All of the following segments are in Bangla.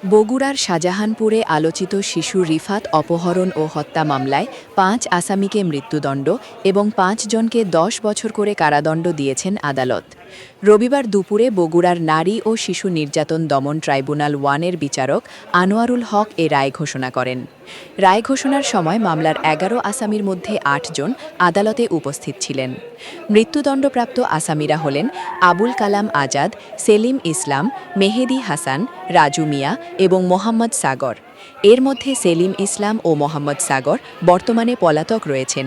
বগুড়ার শাহজাহানপুরে আলোচিত শিশু রিফাত অপহরণ ও হত্যা মামলায় ৫ আসামিকে মৃত্যুদণ্ড এবং ৫ জনকে ১০ বছর করে কারাদণ্ড দিয়েছেন আদালত। রবিবার দুপুরে বগুড়ার নারী ও শিশু নির্যাতন দমন ট্রাইব্যুনাল ১-এর বিচারক আনোয়ারুল হক এ রায় ঘোষণা করেন। রায় ঘোষণার সময় মামলার ১১ আসামির মধ্যে ৮ জন আদালতে উপস্থিত ছিলেন। মৃত্যুদণ্ডপ্রাপ্ত আসামিরা হলেন আবুল কালাম আজাদ, সেলিম ইসলাম, মেহেদি হাসান, রাজু মিয়া এবং মোহাম্মদ সাগর। এর মধ্যে সেলিম ইসলাম ও মোহাম্মদ সাগর বর্তমানে পলাতক রয়েছেন।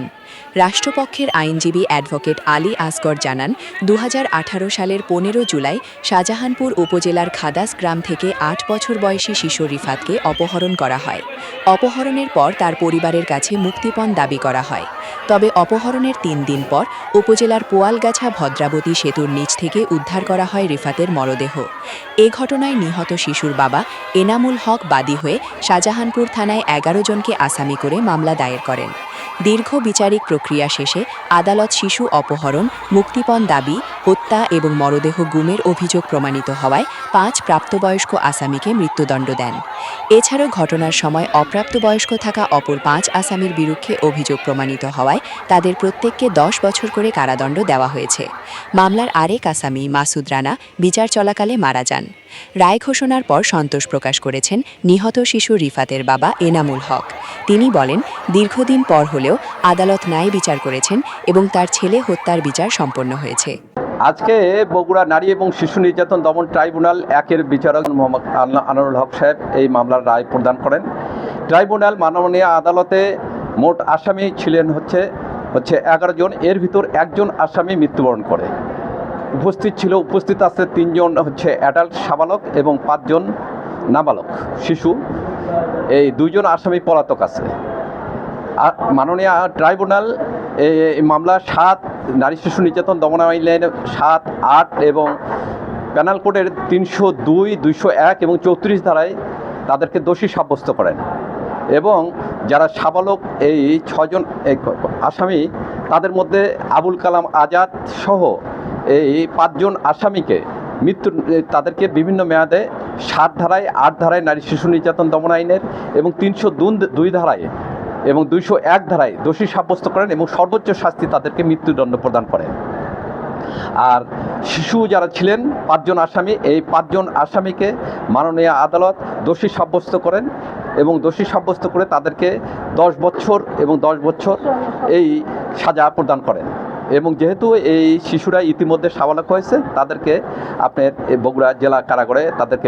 রাষ্ট্রপক্ষের আইনজীবী অ্যাডভোকেট আলী আসগর জানান, ২০১৮ সালের ১৫ জুলাই শাহজাহানপুর উপজেলার খাদাস গ্রাম থেকে ৮ বছর বয়সী শিশু রিফাতকে অপহরণ করা হয়। অপহরণের পর তার পরিবারের কাছে মুক্তিপণ দাবি করা হয়। তবে অপহরণের ৩ দিন পর উপজেলার পোয়ালগাছা ভদ্রাবতী সেতুর নিচ থেকে উদ্ধার করা হয় রিফাতের মরদেহ। এ ঘটনায় নিহত শিশুর বাবা এনামুল হক বাদী হয়ে শাহজাহানপুর থানায় ১১ জনকে আসামি করে মামলা দায়ের করেন। দীর্ঘ বিচারিক প্রক্রিয়া শেষে আদালত শিশু অপহরণ, মুক্তিপণ দাবি, হত্যা এবং মরদেহ গুমের অভিযোগ প্রমাণিত হওয়ায় ৫ প্রাপ্তবয়স্ক আসামিকে মৃত্যুদণ্ড দেন। এছাড়াও ঘটনার সময় অপ্রাপ্তবয়স্ক থাকা অপর ৫ আসামির বিরুদ্ধে অভিযোগ প্রমাণিত হওয়ায় তাদের প্রত্যেককে ১০ বছর করে কারাদণ্ড দেওয়া হয়েছে। মামলার আরেক আসামি মাসুদ রানা বিচার চলাকালে মারা যান। রায় ঘোষণার পর সন্তোষ প্রকাশ করেছেন নিহত শিশু রিফাতের বাবা এনামুল হক। তিনি বলেন, দীর্ঘদিন পর হলেও আদালত ন্যায় বিচার করেছেন এবং তার ছেলে হত্যার বিচার সম্পন্ন হয়েছে। আজকে বগুড়া নারী এবং শিশু নির্যাতন দমন ট্রাইব্যুনাল ১-এর বিচারক মোহাম্মদ আনোয়ারুল হক সাহেব এই মামলার রায় প্রদান করেন। ট্রাইব্যুনাল মাননীয় আদালতে মোট আসামি ছিলেন হচ্ছে ১১ জন। এর ভিতর একজন আসামি মৃত্যুবরণ করে। উপস্থিত আছে ৩ জন অ্যাডাল্ট সাবালক এবং ৫ জন নাবালক শিশু। এই ২ জন আসামি পলাতক আছে। আর মাননীয় ট্রাইব্যুনাল এই মামলা ৭ নারী শিশু নির্যাতন দমন আইনের ৭, ৮ এবং প্যানাল কোডের ৩০২, ২০১ এবং ৩৪ ধারায় তাদেরকে দোষী সাব্যস্ত করেন এবং যারা সাবালক এই ৬ জন আসামি তাদের মধ্যে আবুল কালাম আজাদ সহ এই ৫ জন আসামিকে তাদেরকে বিভিন্ন মেয়াদে ৭ ধারায়, ৮ ধারায় নারী শিশু নির্যাতন দমন আইনের এবং ৩০২ ধারায় এবং ২০১ ধারায় দোষী সাব্যস্ত করেন এবং সর্বোচ্চ শাস্তি তাদেরকে মৃত্যুদণ্ড প্রদান করেন। আর শিশু যারা ছিলেন ৫ জন আসামি, এই ৫ জন আসামিকে মাননীয় আদালত দোষী সাব্যস্ত করেন এবং দোষী সাব্যস্ত করে তাদেরকে ১০ বছর এবং ১০ বছর এই সাজা প্রদান করেন। এবং যেহেতু এই শিশুরা ইতিমধ্যে সাবালক হয়েছে, তাদেরকে আপনার বগুড়া জেলা কারাগারে তাদেরকে